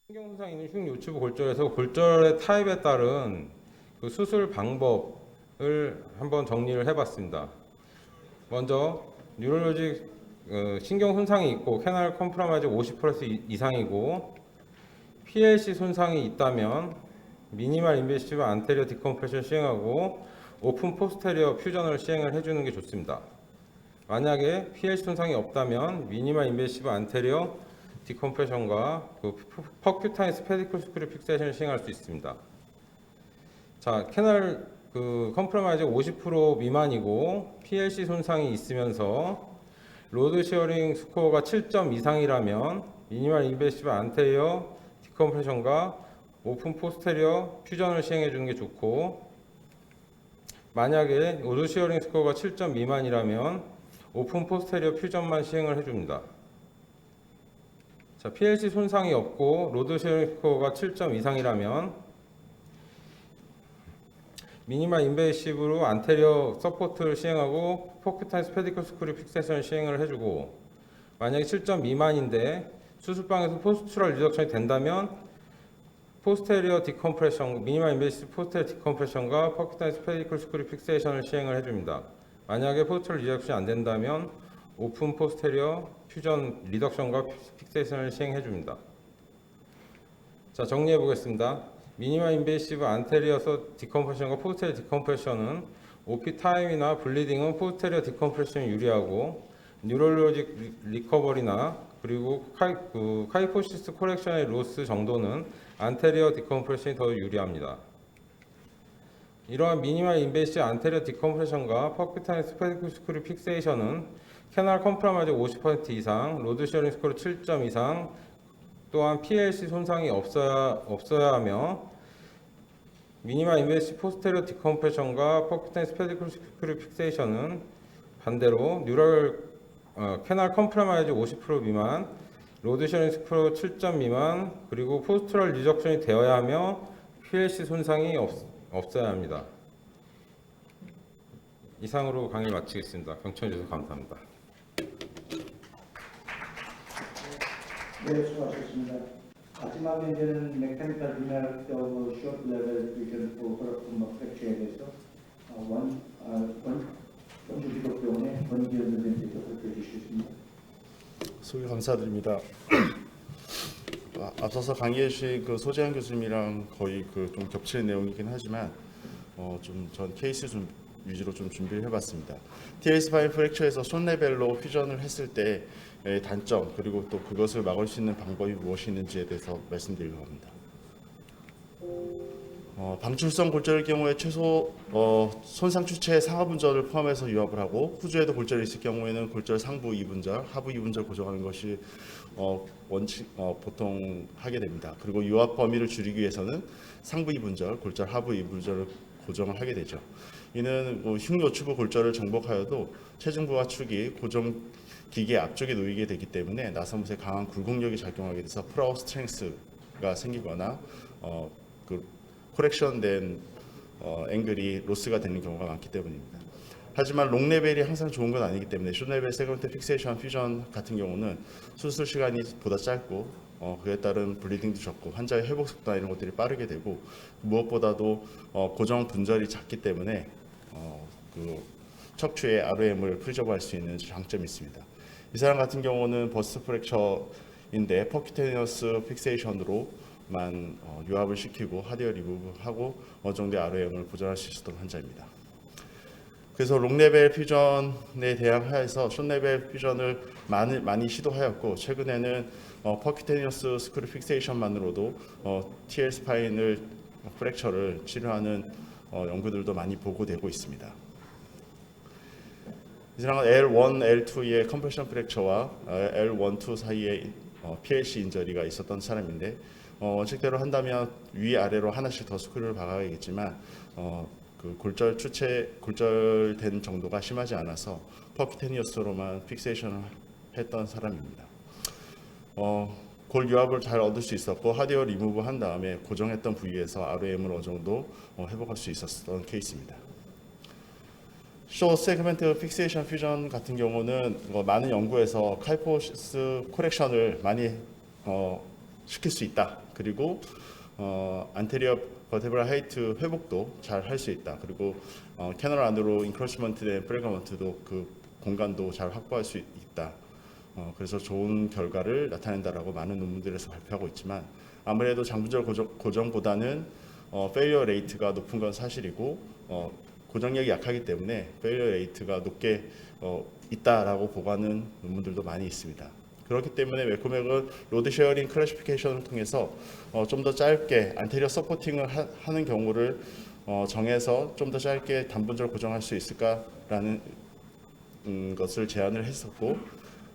신경 손상이 있는 흉요추부 골절에서 골절의 타입에 따른 그 수술 방법을 한번 정리를 해봤습니다. 먼저 뉴럴로직 신경 손상이 있고 캐날 컴프라마이즈 50% 이상이고 PLC 손상이 있다면 미니멀 인베시브 안테리어 디컴프레션 시행하고 오픈 포스테리어 퓨전을 시행을 해주는 게 좋습니다. 만약에 PLC 손상이 없다면 미니멀 인베시브 안테리어 디컴프레션과 그 퍼큐타니스 페디클 스크류 픽세이션을 시행할 수 있습니다. 자, 캐널 컴프라마이즈 50% 미만이고 PLC 손상이 있으면서 로드 시어링 스코어가 7점 이상이라면 미니멀 인베시브 안테리어 디컴프레션과 오픈 포스테리어 퓨전을 시행해 주는 게 좋고, 만약에 로드 시어링 스코어가 7점 미만이라면 오픈 포스테리어 퓨전만 시행을 해줍니다. 자, PLC 손상이 없고 로드 시어링 스코어가 7점 이상이라면 미니멀 인베이시브로 안테리어 서포트를 시행하고 포큐타이스 페디클 스크류 픽세이션 시행을 해주고, 만약에 7점 미만인데 수술방에서 포스트럴 리덕션이 된다면 포스테리어 디컴프레션, 미니멀 인베이시브 포스테리어 디컴프레션과 포큐타이스 페디클 스크류 픽세이션을 시행을 해줍니다. 만약에 포스트럴 리덕션이 안 된다면 오픈 포스테리어 퓨전 리덕션과 픽세이션을 시행해 줍니다. 자, 정리해 보겠습니다. 미니멀 인베이시브 안테리어 디컴프레션과 포스테리어 디컴프레션은 OP 타임이나 블리딩은 포스테리어 디컴프레션이 유리하고, 뉴럴로직 리커버리나 그리고 카이포시스 코렉션의 로스 정도는 안테리어 디컴프레션이 더 유리합니다. 이러한 미니멀 인베이시브 안테리어 디컴프레션과 퍼큐타니스 페디클 스크류 픽세이션은 캐날 컴프라마이즈 50% 이상, 로드 시어링 스코어 7점 이상, 또한 PLC 손상이 없어야 하며 미니멀 인베이시브 포스테리어 디컴프레션과 퍼큐타니스 페디클 스크류 픽세이션은 반대로 캐날 컴프라마이즈 50% 미만, 로드 시어링 스코어 7점 미만, 그리고 포스트럴 리덕션이 되어야 하며 PLC 손상이 없어야 합니다. 이상으로 강의를 마치겠습니다. 경청해 주셔서 감사합니다. 네, 수고하셨습니다. 마지막 문제는 메카니컬 리니어 숏 레벨 비전 오버랩 프랙처에 대해서 원주기독병원의 원기현 선생님께서 발표해 주시겠습니다. 소개 감사드립니다. 앞서서 강의해 주신 그 소재한 교수님이랑 거의 좀 겹치는 내용이긴 하지만 전 케이스 위주로 좀 준비를 해봤습니다. TL 스파인 프랙처에서 숏 레벨로 퓨전을 했을 때 단점, 그리고 또 그것을 막을 수 있는 방법이 무엇이 있는지에 대해서 말씀드리려고 합니다. 방출성 골절의 경우에 최소 손상 추체의 상하 분절을 포함해서 유압을 하고, 후주에도 골절이 있을 경우에는 골절 상부 2분절, 하부 2분절 고정하는 것이 보통 하게 됩니다. 그리고 유압 범위를 줄이기 위해서는 상부 2분절, 골절 하부 2분절을 고정을 하게 되죠. 이는 흉노추부 골절을 정복하여도 체중부와 축이 고정 기계 앞쪽에 놓이게 되기 때문에 나사못에 강한 굴곡력이 작용하게 돼서 프라우 스트렝스가 생기거나 코렉션된 앵글이 로스가 되는 경우가 많기 때문입니다. 하지만 롱 레벨이 항상 좋은 건 아니기 때문에 숏 레벨 세그먼트 픽세이션 퓨전 같은 경우는 수술 시간이 보다 짧고 그에 따른 블리딩도 적고 환자의 회복 속도나 이런 것들이 빠르게 되고, 무엇보다도 고정 분절이 작기 때문에 척추의 ROM을 프리저브할 수 있는 장점이 있습니다. 이 사람 같은 경우는 버스트 프랙처인데 퍼큐테니어스 픽세이션으로만 유압을 시키고 하디어 리무브하고 어느 정도의 ROM을 보존할 수 있었던 환자입니다. 그래서 롱레벨 퓨전에 대항하여서 숏레벨 퓨전을 많이 시도하였고, 최근에는 퍼큐테니어스 스크류 픽세이션만으로도 TL 스파인을 프랙처를 치료하는 연구들도 많이 보고되고 있습니다. 이 사람은 L1, L2의 컴프레션 프랙처와 L1, 2 사이에 PLC 인저리가 있었던 사람인데, 원칙대로 한다면 위아래로 하나씩 더 스크류를 박아야겠지만 골절된 정도가 심하지 않아서 퍼큐테니어스로만 픽세이션을 했던 사람입니다. 골 유압을 잘 얻을 수 있었고, 하디어 리무브 한 다음에 고정했던 부위에서 ROM을 어느 정도 회복할 수 있었던 케이스입니다. 숏 세그멘트 픽세이션 퓨전 같은 경우는 많은 연구에서 카이포시스 코렉션을 많이 시킬 수 있다, 그리고 안테리어 버테브랄 하이트 회복도 잘 할 수 있다. 그리고 캐널 안으로 인크로치먼트된 프래그먼트도 그 공간도 잘 확보할 수 있다. 그래서 좋은 결과를 나타낸다라고 많은 논문들에서 발표하고 있지만 아무래도 장분절 고정보다는 페일리어 레이트가 높은 건 사실이고 고정력이 약하기 때문에 페일리어 레이트가 높게 있다라고 보고하는 논문들도 많이 있습니다. 그렇기 때문에 웰코맥은 로드 쉐어링 클래시피케이션을 통해서 좀 더 짧게 안테리어 서포팅을 하는 경우를 정해서 좀 더 짧게 단분절 고정할 수 있을까라는 것을 제안을 했었고,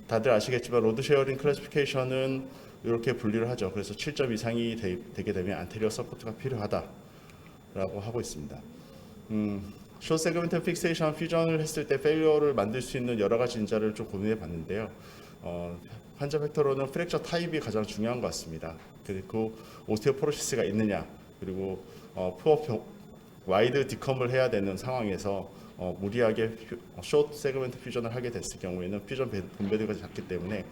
다들 아시겠지만 로드 쉐어링 클래시피케이션은 이렇게 분류를 하죠. 그래서 7점 이상이 되게 되면 안테리어 서포트가 필요하다라고 하고 있습니다. 숏 세그먼트 픽세이션 퓨전을 했을 때 페일리어를 만들 수 있는 여러 가지 인자를 좀 고민해 봤는데요. 환자 팩터로는 프랙처 타입이 가장 중요한 것 같습니다. 그리고 오스테오포로시스가 있느냐, 그리고 와이드 디컴을 해야 되는 상황에서 무리하게 숏 세그먼트 퓨전을 하게 됐을 경우에는 퓨전 분배도가 작기 때문에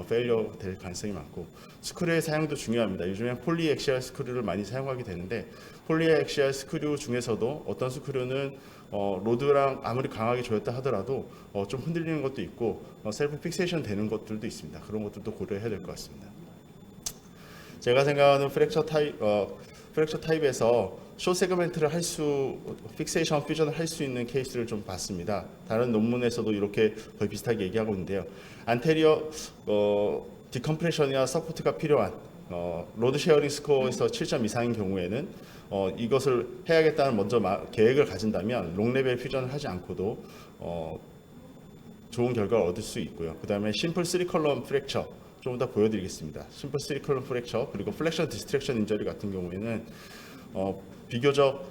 페일리어 될 가능성이 많고, 스크류의 사용도 중요합니다. 요즘엔 폴리액시알 스크류를 많이 사용하게 되는데 폴리액시알 스크류 중에서도 어떤 스크류는 로드랑 아무리 강하게 조였다 하더라도 좀 흔들리는 것도 있고 셀프 픽세이션 되는 것들도 있습니다. 그런 것들도 고려해야 될 것 같습니다. 제가 생각하는 프랙처 타입에서 숏 세그멘트를 픽세이션 퓨전을 할 수 있는 케이스를 좀 봤습니다. 다른 논문에서도 이렇게 거의 비슷하게 얘기하고 있는데요. 안테리어 디컴프레션이나 서포트가 필요한 로드 쉐어링 스코어에서 7점 이상인 경우에는 이것을 해야겠다는 먼저 계획을 가진다면 롱레벨 퓨전을 하지 않고도 좋은 결과를 얻을 수 있고요. 그 다음에 심플 3컬럼 프랙처 좀 더 보여드리겠습니다. 심플 3컬럼 프랙처 그리고 플렉션 디스트랙션 인저리 같은 경우에는 비교적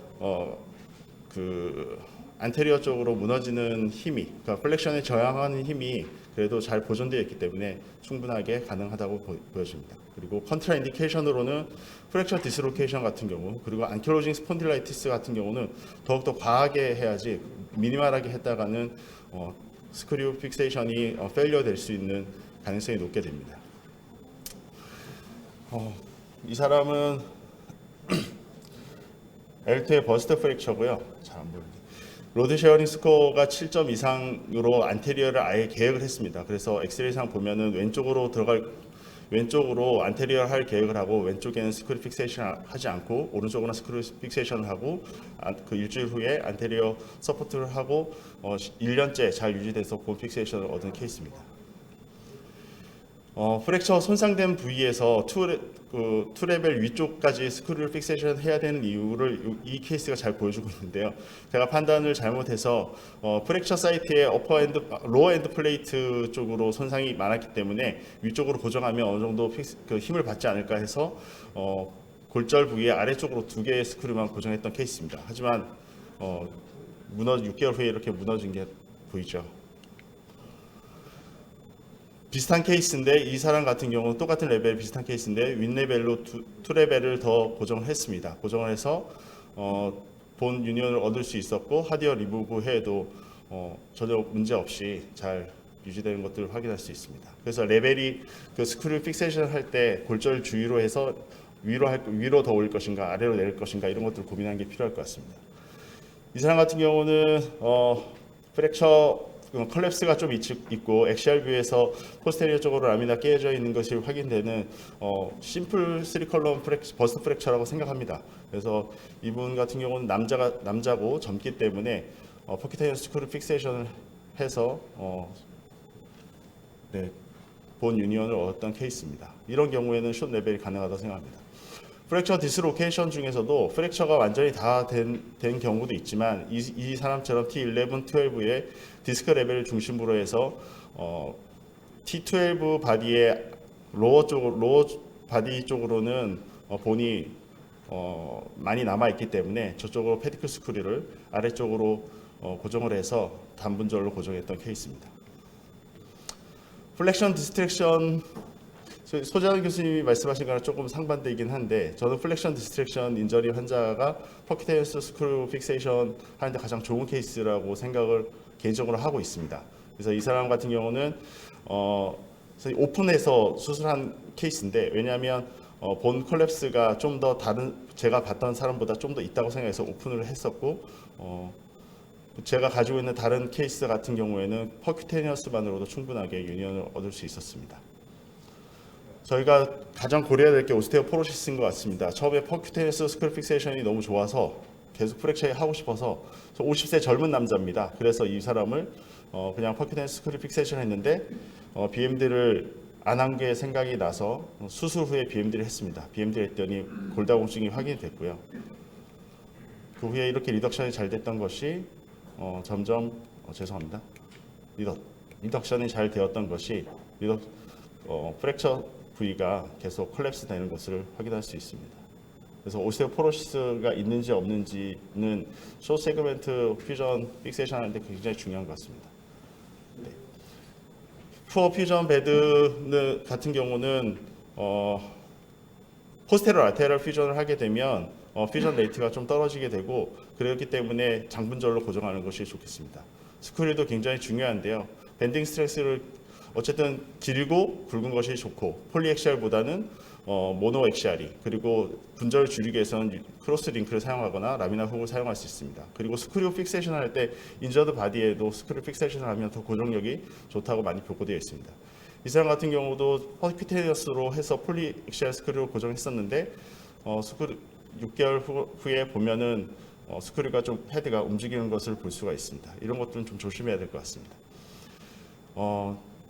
그 안테리어 쪽으로 무너지는 힘이, 그러니까 플렉션에 저항하는 힘이 그래도 잘 보존되어 있기 때문에 충분하게 가능하다고 보여집니다. 그리고 컨트라 인디케이션으로는 프랙처 디스로케이션 같은 경우, 그리고 안킬로징 스폰딜라이티스 같은 경우는 더욱더 과하게 해야지 미니멀하게 했다가는 스크류 픽세이션이 페일리어 될 수 있는 가능성이 높게 됩니다. 이 사람은 L2의 버스트 프랙처고요. 잘 안 보이네. 로드 쉐어링 스코어가 7점 이상으로 안테리어를 아예 계획을 했습니다. 그래서 엑스레이상 보면은 왼쪽으로 안테리어를 할 계획을 하고 왼쪽에는 스크류 픽세이션 하지 않고 오른쪽으로는 스크류 픽세이션을 하고 그 일주일 후에 안테리어 서포트를 하고 1년째 잘 유지돼서 본 픽세이션을 얻은 케이스입니다. 프랙처 손상된 부위에서 2레벨 위쪽까지 스크류를 픽세이션 해야 되는 이유를 이 케이스가 잘 보여주고 있는데요. 제가 판단을 잘못해서 프랙처 사이트의 로어 엔드 플레이트 쪽으로 손상이 많았기 때문에 위쪽으로 고정하면 어느 정도 힘을 받지 않을까 해서 골절 부위의 아래쪽으로 2개의 스크류만 고정했던 케이스입니다. 하지만 6개월 후에 이렇게 무너진 게 보이죠. 비슷한 케이스인데 이 사람 같은 경우는 똑같은 레벨 비슷한 케이스인데 윗레벨로 2레벨을 더 고정을 했습니다. 고정을 해서 본 유니온을 얻을 수 있었고 하드웨어 리무브 해도 전혀 문제 없이 잘 유지되는 것들을 확인할 수 있습니다. 그래서 레벨이 그 스크류 픽세이션 할 때 골절 주의로 해서 위로 더 올릴 것인가 아래로 내릴 것인가 이런 것들을 고민하는 게 필요할 것 같습니다. 이 사람 같은 경우는 프랙처 컬랩스가 좀 있고 엑시알 뷰에서 포스테리어 쪽으로 라미나 깨져 있는 것이 확인되는 심플 3컬럼 버스트 프랙처라고 생각합니다. 그래서 이분 같은 경우는 남자고 젊기 때문에 퍼큐테니언 스크류 픽세이션을 해서 본 유니온을 얻었던 케이스입니다. 이런 경우에는 숏 레벨이 가능하다고 생각합니다. 프랙처 디스로케이션 중에서도 프랙처가 완전히 다 된 경우도 있지만 이 사람처럼 T11, 12의 디스크 레벨을 중심으로 해서 T12 바디의 로어 바디 쪽으로는 본이 많이 남아 있기 때문에 저쪽으로 페디클 스크류를 아래쪽으로 고정을 해서 단분절로 고정했던 케이스입니다. 플렉션 디스트랙션 소재환 교수님이 말씀하신 거랑 조금 상반되긴 한데 저는 플렉션 디스트랙션 인저리 환자가 퍼큐테니어스 스크류 픽세이션 하는데 가장 좋은 케이스라고 생각을 개인적으로 하고 있습니다. 그래서 이 사람 같은 경우는 오픈해서 수술한 케이스인데 왜냐하면 본 콜랩스가 좀 더 다른 제가 봤던 사람보다 좀 더 있다고 생각해서 오픈을 했었고 제가 가지고 있는 다른 케이스 같은 경우에는 퍼큐테니어스만으로도 충분하게 유니언을 얻을 수 있었습니다. 저희가 가장 고려해야 될 게 오스테오포로시스인 것 같습니다. 처음에 퍼큐테니어스 스크류 픽세이션이 너무 좋아서 계속 프랙처 하고 싶어서 50세 젊은 남자입니다. 그래서 이 사람을 그냥 퍼큐테니어스 스크류 픽세이션 했는데 BMD를 안 한 게 생각이 나서 수술 후에 BMD를 했습니다. BMD를 했더니 골다공증이 확인이 됐고요. 그 후에 이렇게 리덕션이 잘 됐던 것이 점점 죄송합니다. 리덕션이 잘 되었던 것이 프랙처 부위가 계속 콜랩스 되는 것을 확인할 수 있습니다. 그래서 오스테오포로시스가 있는지 없는지는 쇼 세그멘트 퓨전 픽세이션 하는데 굉장히 중요한 것 같습니다. 네. 푸어 퓨전 베드 같은 경우는 포스테럴 아테리얼 퓨전을 하게 되면 퓨전 레이트가 좀 떨어지게 되고 그렇기 때문에 장분절로 고정하는 것이 좋겠습니다. 스크류도 굉장히 중요한데요. 밴딩 스트레스를 어쨌든 길고 굵은 것이 좋고 폴리액시알보다는 모노액시알이 그리고 분절을 줄이기 위해서는 크로스 링크를 사용하거나 라미나 훅을 사용할 수 있습니다. 그리고 스크류 픽세이션 할 때 인저드 바디에도 스크류 픽세이션을 하면 더 고정력이 좋다고 많이 보고되어 있습니다. 이 사람 같은 경우도 퍼큐테니어스로 해서 폴리액시알 스크류를 고정했었는데 스크류 6개월 후에 보면은 스크류가 좀 헤드가 움직이는 것을 볼 수가 있습니다. 이런 것들은 좀 조심해야 될 것 같습니다.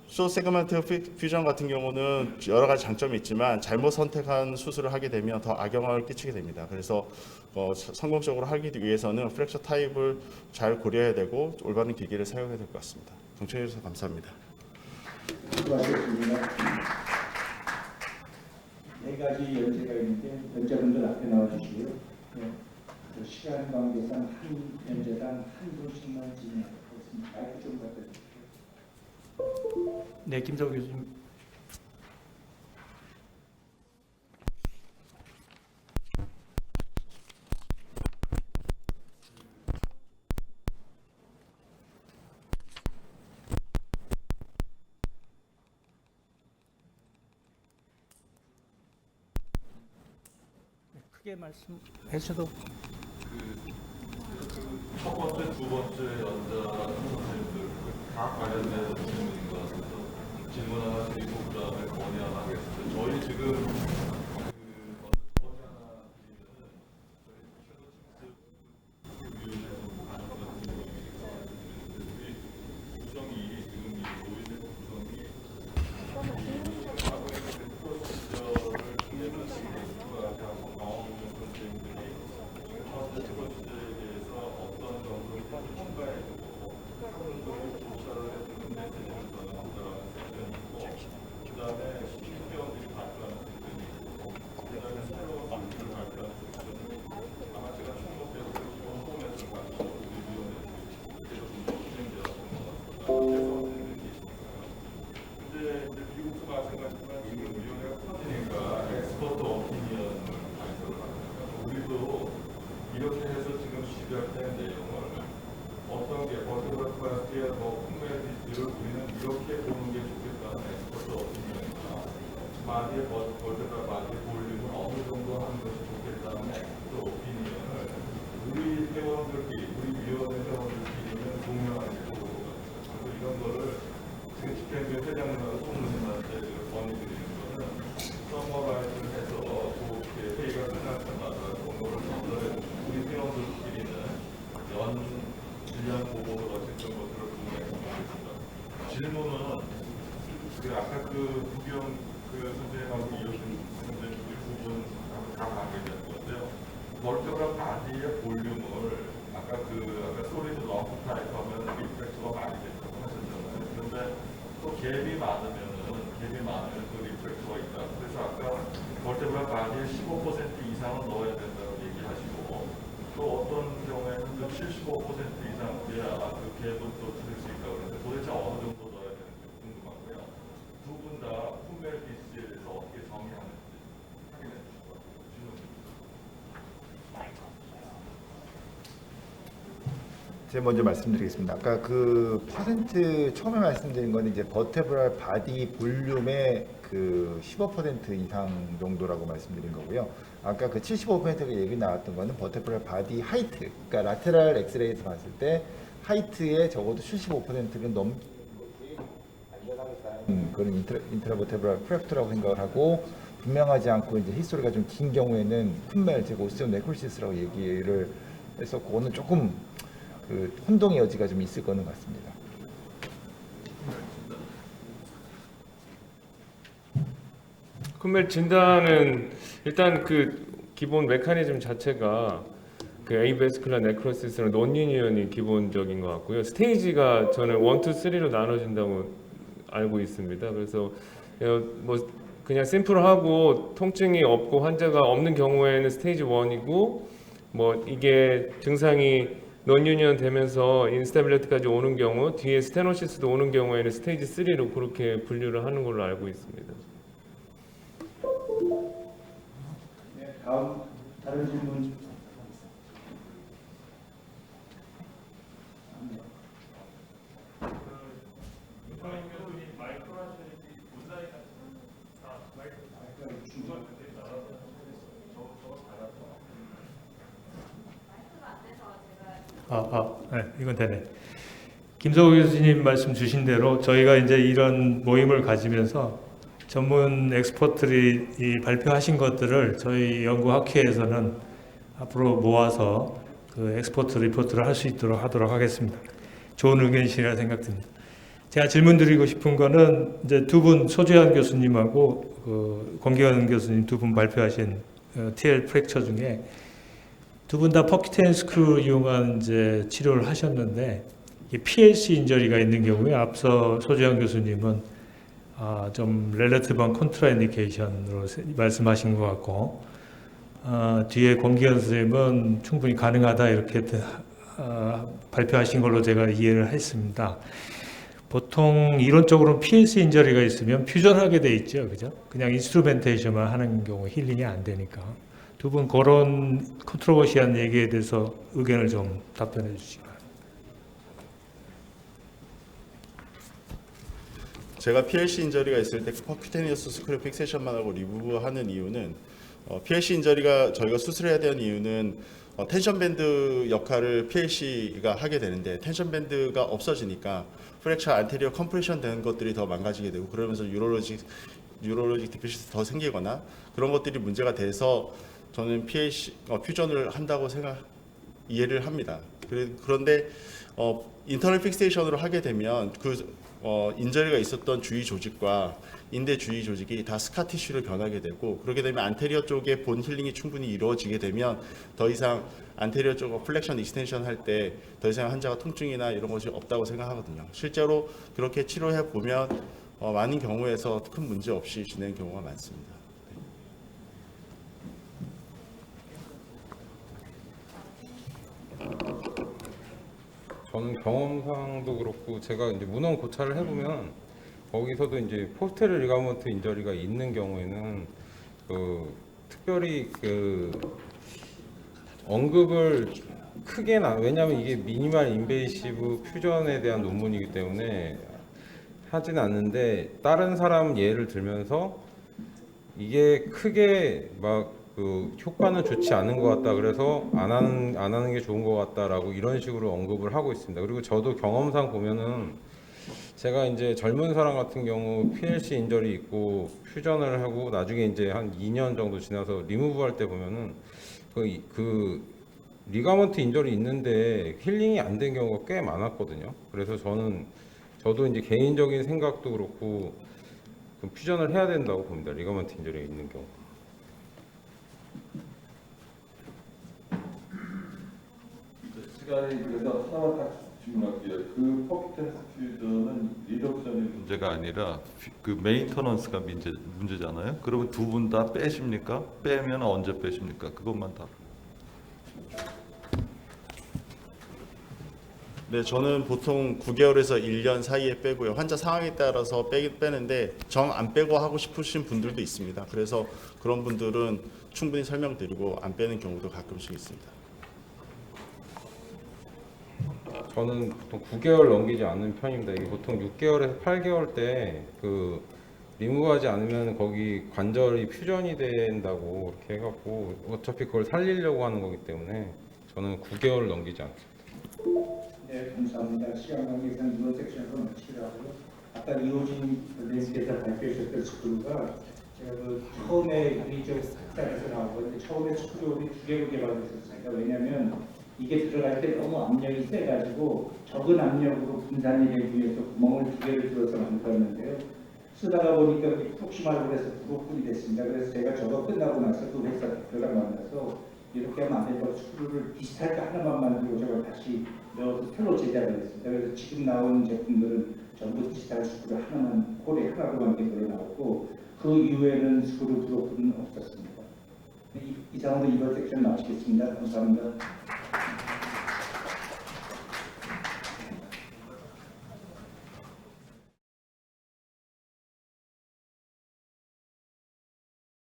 쇼 세그먼트 퓨전 같은 경우는 여러 가지 장점이 있지만 잘못 선택한 수술을 하게 되면 더 악영향을 끼치게 됩니다. 그래서 성공적으로 하기 위해서는 프랙처 타입을 잘 고려해야 되고 올바른 기기를 사용해야 될 것 같습니다. 경청해 주셔서 감사합니다. 수고하셨습니다. 네 가지 연재가 있는데 연재분들 앞에 나와주시고요. 네. 그 시간 관계상 한 연재당 한 분씩만 진행하겠습니다. 마이크 좀 갖다 주십시오. 네, 김석우 교수님. 크게 말씀해 주셔도. 첫 번째, 두 번째 연자 선생님들 각 관련된 질문인 것 같아서 질문 하나 드리고 그다음에 건의 하나 하겠습니다. 저희 지금 건의 하나 드리면은 저희 섀도우 칙스 위원회 가져간 우리 구성이 지금 이 노인의 구성이 과거에 프로시저를 통해서 지금 경험했던 선생님들이 첫 번째, 두 번째에 대해서 어떤 정도의 추가해주고 한정도의 조사를 해주는 메시지를 전하는 섹션이 있고 그 다음에 신규원들이 발표하는 섹션이 있고 그 다음에 새로운 방식을 발표하는 섹션이 있고 아마 제가 충분해서 지금 홈에서 가지고 우리 위원회 계속 진행되었던 것 같습니다. 선생님들이 계시니까요. 근데 이제 미국도 마찬가지지만 지금 위원회가 커지니까 엑스퍼트 오피니언을 발표를 하거든요. 우리도 이렇게 해서 지금 시작된 내용을 어떤 게 버티컬 클래스의 풍매비스를 우리는 이렇게 보는 게 좋겠다는 엑스퍼트 오피니언이나 바디의 버티컬 바디의 볼륨을 어느 정도 하는 것이 좋겠다는 엑스퍼트 오피니언을 우리 회원들끼리 우리 위원회 회원들끼리는 공유하는 게 좋을 것 같아요. 그래서 이런 거를 지금 집행부 회장님하고 총무님한테 건의드리는 거는 서머라이즈를 해서 그렇게 회의가 끝날 때마다 공고를 전달해 우리 회원들끼리는 연 1년 보고를 어쨌든 것들을 공유했으면 좋겠습니다. 질문은 아까 부경 선생님하고 이효신 선생님 두 분하고 다 관계된 건데요. 멀티컬 바디의 볼륨을 아까 소리드 럼프 타입 하면 리프렉터가 많이 된다고 하셨잖아요. 그런데 또 갭이 많으면 그 리프렉터가 있다. 그래서 아까 멀티컬 바디의 15% 이상은 넣어야 된다고 얘기하시고 또 어떤 경우에는 그 75% 이상 돼야 그 갭은 또 줄일 수 있다고 그러는데 도대체 어느 정도 넣어야 되는지 궁금하고요. 두 분 다 품멜 비스에 대해서 어떻게 정의하는지 확인해 주시고 질문 드립니다. 제가 먼저 말씀드리겠습니다. 아까 그 퍼센트 처음에 말씀드린 건 이제 버테브럴 바디 볼륨의 그 15% 이상 정도라고 말씀드린 거고요. 아까 그 75%가 얘기 나왔던 거는 버테브럴 바디 하이트, 그러니까 라테랄 엑스레이에서 봤을 때 하이트에 적어도 75%는 넘게 안전하게 쌓인 그런 인트라버테브럴 프랙터라고 생각을 하고, 분명하지 않고 이제 히스토리가 좀 긴 경우에는 쿤멜, 즉 오스티오 네크로시스라고 얘기를 해서 그거는 조금 그 혼동의 여지가 좀 있을 거는 같습니다. 쿤멜 진단은 일단 그 기본 메커니즘 자체가 그 에이베스쿨라 네크로시스랑 논유니언이 기본적인 것 같고요. 스테이지가 저는 1, 2, 3로 나눠진다고 알고 있습니다. 그래서 뭐 그냥 심플하고 통증이 없고 환자가 없는 경우에는 스테이지 1이고, 뭐 이게 증상이 논유니언 되면서 인스타빌리티까지 오는 경우, 뒤에 스테노시스도 오는 경우에는 스테이지 3로 그렇게 분류를 하는 걸로 알고 있습니다. 네, 다음 다른 질문. 네, 이건 되네. 김성우 교수님 말씀 주신 대로 저희가 이제 이런 모임을 가지면서 전문 엑스퍼트들이 이 발표하신 것들을 저희 연구학회에서는 앞으로 모아서 그 엑스퍼트 리포트를 할 수 있도록 하도록 하겠습니다. 좋은 의견이시라 생각됩니다. 제가 질문 드리고 싶은 거는 이제 두 분, 소재환 교수님하고 그 권기현 교수님 두 분 발표하신 TL 프랙처 중에 두 분 다 퍼큐테인 스크루 이용한 이제 치료를 하셨는데, PLC 인저리가 있는 경우에 앞서 소재환 교수님은 좀 렐러티브한 컨트라인디케이션으로 말씀하신 것 같고, 뒤에 권기현 선생님은 충분히 가능하다 이렇게 발표하신 걸로 제가 이해를 했습니다. 보통 이론적으로는 PLC 인저리가 있으면 퓨전하게 돼 있죠, 그죠? 그냥 인스트루멘테이션만 하는 경우 힐링이 안 되니까. 두 분 그런 컨트로버시한 얘기에 대해서 의견을 좀 답변해 주시기 바랍니다. 제가 PLC 인저리가 있을 때 퍼큐테니어스 스크류 픽세이션만 하고 리무브하는 이유는 PLC 인저리가 저희가 수술해야 되는 이유는 텐션 밴드 역할을 PLC가 하게 되는데, 텐션 밴드가 없어지니까 프랙처 안테리어 컴프레션 되는 것들이 더 망가지게 되고, 그러면서 유로로직 디피시스 더 생기거나 그런 것들이 문제가 돼서 저는 퓨전을 한다고 이해를 합니다. 그런데 인터널 픽세이션으로 하게 되면 인저리가 있었던 주위 조직과 인대 주위 조직이 다 스카 티슈로 변하게 되고, 그렇게 되면 안테리어 쪽에 본 힐링이 충분히 이루어지게 되면 더 이상 안테리어 쪽 플렉션 익스텐션 할 때 더 이상 환자가 통증이나 이런 것이 없다고 생각하거든요. 실제로 그렇게 치료해 보면 많은 경우에서 큰 문제 없이 진행된 경우가 많습니다. 저는 경험상도 그렇고 제가 이제 문헌 고찰을 해보면 거기서도 이제 포스테리어 리가먼트 인저리가 있는 경우에는 그 특별히 그 언급을 크게 왜냐하면 이게 미니멀 인베이시브 퓨전에 대한 논문이기 때문에 하진 않는데, 다른 사람 예를 들면서 이게 크게 막 그 효과는 좋지 않은 것 같다, 그래서 안 하는 게 좋은 것 같다라고 이런 식으로 언급을 하고 있습니다. 그리고 저도 경험상 보면은 제가 이제 젊은 사람 같은 경우 PLC 인저리 있고 퓨전을 하고 나중에 이제 한 2년 정도 지나서 리무브 할 때 보면은 그 리가먼트 인저리 있는데 힐링이 안 된 경우가 꽤 많았거든요. 그래서 저도 이제 개인적인 생각도 그렇고 퓨전을 해야 된다고 봅니다. 리가먼트 인저리가 있는 경우. 시간이 그래서 하나만 딱 질문할게요. 그 퍼큐텐스 퓨전은 리덕션이 문제가 아니라 그 메인터넌스가 문제잖아요. 그러면 두 분 다 빼십니까? 빼면 언제 빼십니까? 그것만 답. 네, 저는 보통 9개월에서 1년 사이에 빼고요. 환자 상황에 따라서 빼는데 정 안 빼고 하고 싶으신 분들도 있습니다. 그래서 그런 분들은 충분히 설명드리고 안 빼는 경우도 가끔씩 있습니다. 저는 보통 9개월 넘기지 않는 편입니다. 이게 보통 6개월에서 8개월 때 그 리무브하지 않으면 거기 관절이 퓨전이 된다고 이렇게 해갖고 어차피 그걸 살리려고 하는 거기 때문에 저는 9개월을 넘기지 않습니다. 네, 감사합니다. 시간 관계상 이번 섹션으로 마치기로 하고요. 아까 이호진 선생님께서 발표하셨던 스크류가 제가 그 처음에 우리 쪽 학사에서 나오고 처음에 스크류 우리 2개로 개발했었습니다. 왜냐하면 이게 들어갈 때 너무 압력이 세가지고 적은 압력으로 분산이 되기 위해서 구멍을 2개를 뚫어서 만들었는데요. 쓰다가 보니까 푹 말고 해서 부록분이 됐습니다. 그래서 제가 저거 끝나고 나서 그 회사 대표랑 만나서 이렇게 하면 안 되고 스크류를 비슷할 때 하나만 만들고 저걸 다시 넣어서 털로 제작을 했습니다. 그래서 지금 나오는 제품들은 전부 디지털 스크류 하나만 콜에 하나로 만들어 나오고 그 이후에는 스크류 부록분은 없었습니다. 이상으로 이번 섹션 마치겠습니다. 감사합니다.